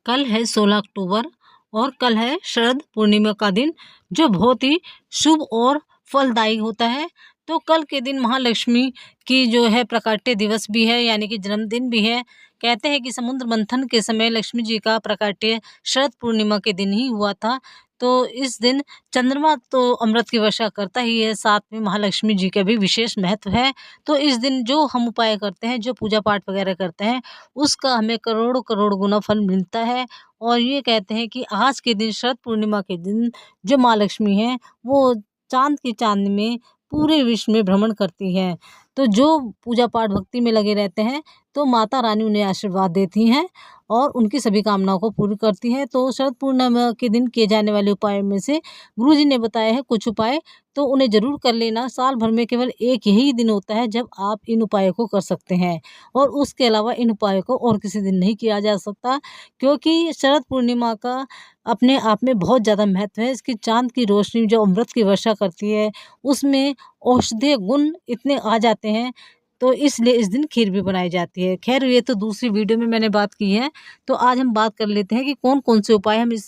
कल है 16 अक्टूबर और कल है शरद पूर्णिमा का दिन, जो बहुत ही शुभ और फलदायी होता है। तो कल के दिन महालक्ष्मी की जो है प्राकट्य दिवस भी है, यानी कि जन्मदिन भी है। कहते हैं कि समुद्र मंथन के समय लक्ष्मी जी का प्राकट्य शरद पूर्णिमा के दिन ही हुआ था। तो इस दिन चंद्रमा तो अमृत की वर्षा करता ही है, साथ में महालक्ष्मी जी का भी विशेष महत्व है। तो इस दिन जो हम उपाय करते हैं, जो पूजा पाठ वगैरह करते हैं, उसका हमें करोड़ों करोड़ गुना फल मिलता है। और ये कहते हैं कि आज के दिन शरद पूर्णिमा के दिन जो माँ लक्ष्मी हैं, वो चाँद की चाँदनी में पूरे विश्व में भ्रमण करती हैं। तो जो पूजा पाठ भक्ति में लगे रहते हैं, तो माता रानी उन्हें आशीर्वाद देती हैं और उनकी सभी कामनाओं को पूरी करती हैं। तो शरद पूर्णिमा के दिन किए जाने वाले उपायों में से गुरुजी ने बताया है कुछ उपाय, तो उन्हें ज़रूर कर लेना। साल भर में केवल एक यही दिन होता है जब आप इन उपायों को कर सकते हैं, और उसके अलावा इन उपायों को और किसी दिन नहीं किया जा सकता, क्योंकि शरद पूर्णिमा का अपने आप में बहुत ज़्यादा महत्व है। इसकी चाँद की रोशनी जो अमृत की वर्षा करती है, उसमें औषधीय गुण इतने आ जाते हैं, तो इसलिए इस दिन खीर भी बनाई जाती है। ख़ैर, ये तो दूसरी वीडियो में मैंने बात की है, तो आज हम बात कर लेते हैं कि कौन-कौन से उपाय हम इस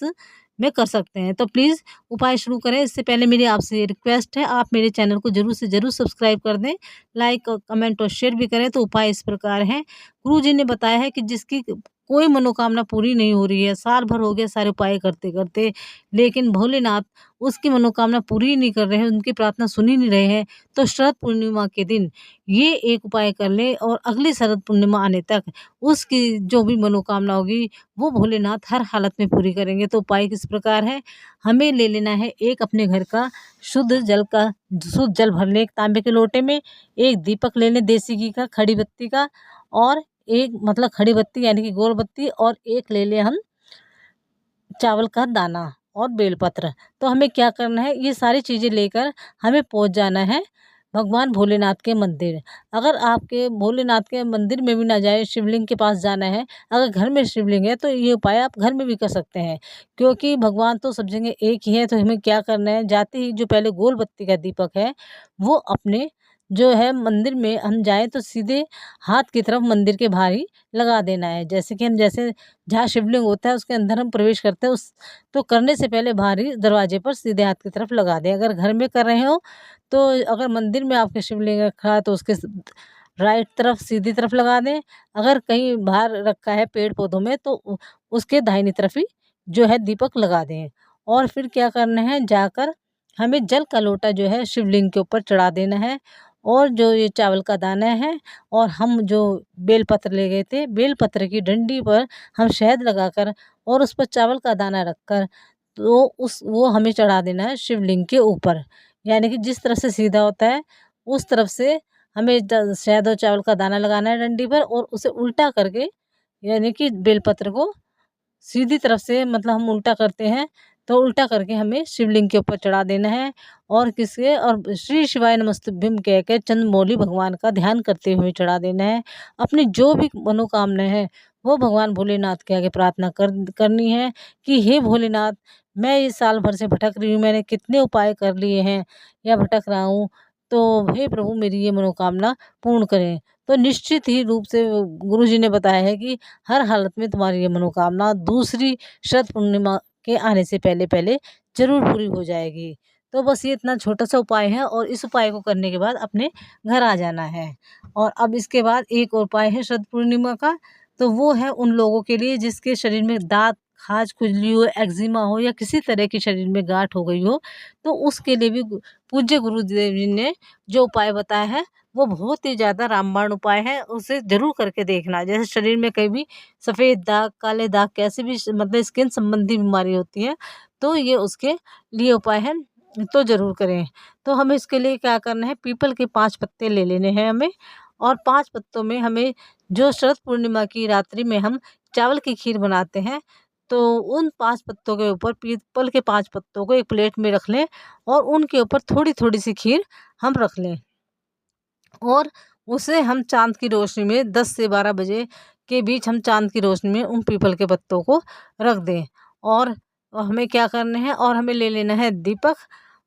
में कर सकते हैं। तो प्लीज़ उपाय शुरू करें, इससे पहले मेरी आपसे ये रिक्वेस्ट है, आप मेरे चैनल को ज़रूर से ज़रूर सब्सक्राइब कर दें, लाइक, कमेंट और शेयर भी करें। तो उपाय इस प्रकार हैं। गुरुजी ने बताया है कि जिसकी कोई मनोकामना पूरी नहीं हो रही है, साल भर हो गया सारे उपाय करते-करते, लेकिन भोलेनाथ उसकी मनोकामना पूरी ही नहीं कर रहे हैं, उनकी प्रार्थना सुन ही नहीं रहे हैं, तो शरद पूर्णिमा के दिन ये एक उपाय कर लें और अगली शरद पूर्णिमा आने तक उसकी जो भी मनोकामना होगी, वो भोलेनाथ हर हालत में पूरी करेंगे। तो उपाय किस प्रकार है? हमें ले लेना है एक अपने घर का शुद्ध जल भर लें एक तांबे के लोटे में, एक दीपक ले लें देसी घी का, खड़ी बत्ती का, और एक मतलब खड़ी बत्ती यानी कि गोल बत्ती, और एक ले लें हम चावल का दाना और बेलपत्र। तो हमें क्या करना है, ये सारी चीज़ें लेकर हमें पहुंच जाना है भगवान भोलेनाथ के मंदिर। अगर आपके भोलेनाथ के मंदिर में भी ना जाए, शिवलिंग के पास जाना है, अगर घर में शिवलिंग है तो ये उपाय आप घर में भी कर सकते हैं, क्योंकि भगवान तो सब जगह एक ही है। तो हमें क्या करना है, जाते ही जो पहले गोल बत्ती का दीपक है, वो अपने जो है मंदिर में हम जाएँ तो सीधे हाथ की तरफ मंदिर के बाहर ही लगा देना है। जैसे कि हम जैसे जहाँ शिवलिंग होता है उसके अंदर हम प्रवेश करते हैं, उस तो करने से पहले बाहर ही दरवाजे पर सीधे हाथ की तरफ लगा दें। अगर घर में कर रहे हो, तो अगर मंदिर में आपके शिवलिंग रखा है तो उसके राइट तरफ सीधी तरफ लगा दें। अगर कहीं बाहर रखा है पेड़ पौधों में, तो उसके दाहिनी तरफ ही जो है दीपक लगा दें। और फिर क्या करना है, जाकर हमें जल का लोटा जो है शिवलिंग के ऊपर चढ़ा देना है, और जो ये चावल का दाना है, और हम जो बेलपत्र ले गए थे, बेलपत्र की डंडी पर हम शहद लगाकर और उस पर चावल का दाना रखकर, तो उस वो हमें चढ़ा देना है शिवलिंग के ऊपर। यानी कि जिस तरफ से सीधा होता है उस तरफ से हमें शहद और चावल का दाना लगाना है डंडी पर, और उसे उल्टा करके, यानी कि बेलपत्र को सीधी तरफ से मतलब हम उल्टा करते हैं, तो उल्टा करके हमें शिवलिंग के ऊपर चढ़ा देना है। और किसके, और श्री शिवाय नमस्तुभ्यम कह के चंद्रमौली भगवान का ध्यान करते हुए चढ़ा देना है। अपनी जो भी मनोकामना है वो भगवान भोलेनाथ के आगे प्रार्थना करनी है कि हे भोलेनाथ, मैं इस साल भर से भटक रही हूँ, मैंने कितने उपाय कर लिए हैं या भटक रहा हूँ, तो हे प्रभु मेरी ये मनोकामना पूर्ण करें। तो निश्चित ही रूप से गुरुजी ने बताया है कि हर हालत में तुम्हारी ये मनोकामना दूसरी शरद पूर्णिमा के आने से पहले-पहले ज़रूर पूरी हो जाएगी। तो बस ये इतना छोटा-सा उपाय है, और इस उपाय को करने के बाद अपने घर आ जाना है। और अब इसके बाद एक और उपाय है शरद पूर्णिमा का, तो वो है उन लोगों के लिए जिसके शरीर में दाँत, खाज, खुजली हो, एक्जिमा हो, या किसी तरह की शरीर में गाँठ हो गई हो, तो उसके लिए भी पूज्य गुरुदेव जी ने जो उपाय बताया है, वो बहुत ही ज़्यादा रामबाण उपाय है, उसे ज़रूर करके देखना। जैसे शरीर में कहीं भी सफ़ेद दाग, काले दाग, कैसे भी मतलब स्किन संबंधी बीमारी होती है, तो ये उसके लिए उपाय है, तो ज़रूर करें। तो हमें इसके लिए क्या करना है, पीपल के 5 पत्ते ले लेने हैं हमें, और 5 पत्तों में हमें जो शरद पूर्णिमा की रात्रि में हम चावल की खीर बनाते हैं, तो उन 5 पत्तों के ऊपर, पीपल के 5 पत्तों को एक प्लेट में रख लें, और उनके ऊपर थोड़ी-थोड़ी सी खीर हम रख लें, और उसे हम चाँद की रोशनी में 10 से 12 बजे के बीच हम चाँद की रोशनी में उन पीपल के पत्तों को रख दें। और हमें क्या करना है, और हमें ले लेना है दीपक,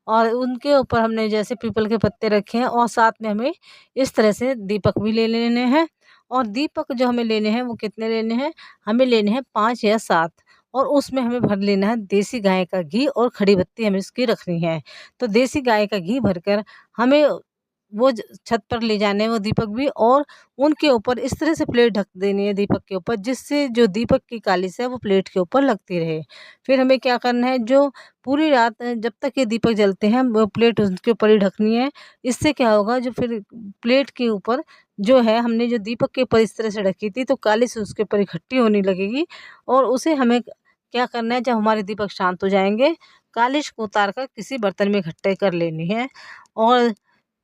और उनके ऊपर हमने जैसे पीपल के पत्ते रखे हैं, और साथ में हमें इस तरह से दीपक भी ले लेने हैं, और दीपक जो हमें लेने हैं वो कितने लेने हैं, हमें लेने हैं 5 या 7, और उसमें हमें भर लेना है देसी गाय का घी और खड़ी बत्ती हमें इसकी रखनी है। तो देसी गाय का घी भरकर हमें वो छत पर ले जाने हैं वो दीपक भी, और उनके ऊपर इस तरह से प्लेट ढक देनी है दीपक के ऊपर, जिससे जो दीपक की कालिस है वो प्लेट के ऊपर लगती रहे। फिर हमें क्या करना है, जो पूरी रात जब तक ये दीपक जलते हैं वो प्लेट उसके ऊपर ही ढकनी है। इससे क्या होगा, जो फिर प्लेट के ऊपर जो है हमने जो दीपक के ऊपर इस तरह से ढकी थी तो कालिस उसके ऊपर इकट्ठी होने लगेगी, और उसे हमें क्या करना है, जब हमारे दीपक शांत हो जाएंगे कालिश को उतार कर किसी बर्तन में इकट्ठे कर लेनी है। और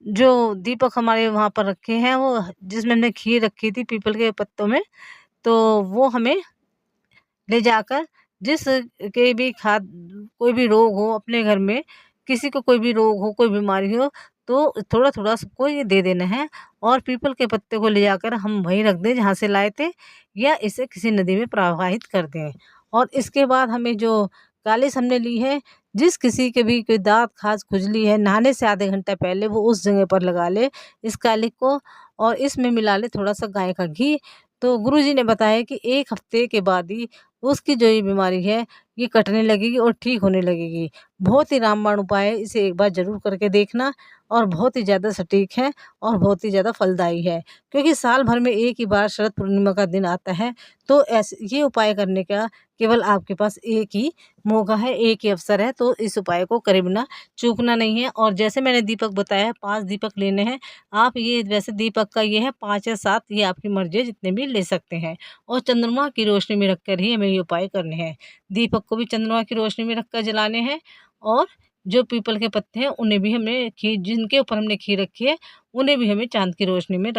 जो दीपक हमारे वहाँ पर रखे हैं वो जिसमें हमने खीर रखी थी पीपल के पत्तों में, तो वो हमें ले जाकर जिस के भी खाद कोई भी रोग हो अपने घर में, किसी को कोई भी रोग हो, कोई बीमारी हो, तो थोड़ा-थोड़ा सबको ये दे देना है, और पीपल के पत्ते को ले जाकर हम वहीं रख दें जहाँ से लाए थे, या इसे किसी नदी में प्रवाहित कर दें। और इसके बाद हमें जो कालिस हमने ली है, जिस किसी के भी कोई दाँत, खाज, खुजली है, नहाने से आधे घंटा पहले वो उस जगह पर लगा ले इस कालिक को, और इसमें मिला ले थोड़ा-सा गाय का घी। तो गुरुजी ने बताया कि 1 हफ्ते के बाद ही उसकी जो ये बीमारी है ये कटने लगेगी और ठीक होने लगेगी। बहुत ही रामबाण उपाय है, इसे एक बार ज़रूर करके देखना, और बहुत ही ज़्यादा सटीक है और बहुत ही ज़्यादा फलदायी है। क्योंकि साल भर में एक ही बार शरद पूर्णिमा का दिन आता है, तो ऐसे ये उपाय करने का केवल आपके पास एक ही मौका है, एक ही अवसर है, तो इस उपाय को करे बिना चूकना नहीं है। और जैसे मैंने दीपक बताया है 5 दीपक लेने हैं, आप ये वैसे दीपक का ये है 5 या 7, ये आपकी मर्ज़ी है जितने भी ले सकते हैं, और चंद्रमा की रोशनी में रखकर ही हमें ये उपाय करने हैं। दीपक को भी चंद्रमा की रोशनी में रखकर जलाने हैं, और जो पीपल के पत्ते हैं उन्हें भी हमें खीर जिनके ऊपर हमने खीर रखी है, उन्हें भी हमें चाँद की रोशनी में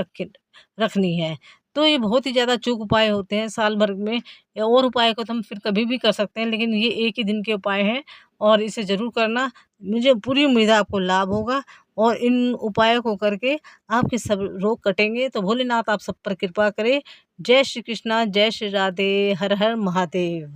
रखनी है। तो ये बहुत ही ज़्यादा अचूक उपाय होते हैं साल भर में, और उपाय को तो हम फिर कभी भी कर सकते हैं, लेकिन ये एक ही दिन के उपाय हैं, और इसे ज़रूर करना। मुझे पूरी उम्मीद है आपको लाभ होगा, और इन उपायों को करके आपके सब रोग कटेंगे। तो भोलेनाथ आप सब पर कृपा करें। जय श्री कृष्णा, जय श्री राधे, हर हर महादेव।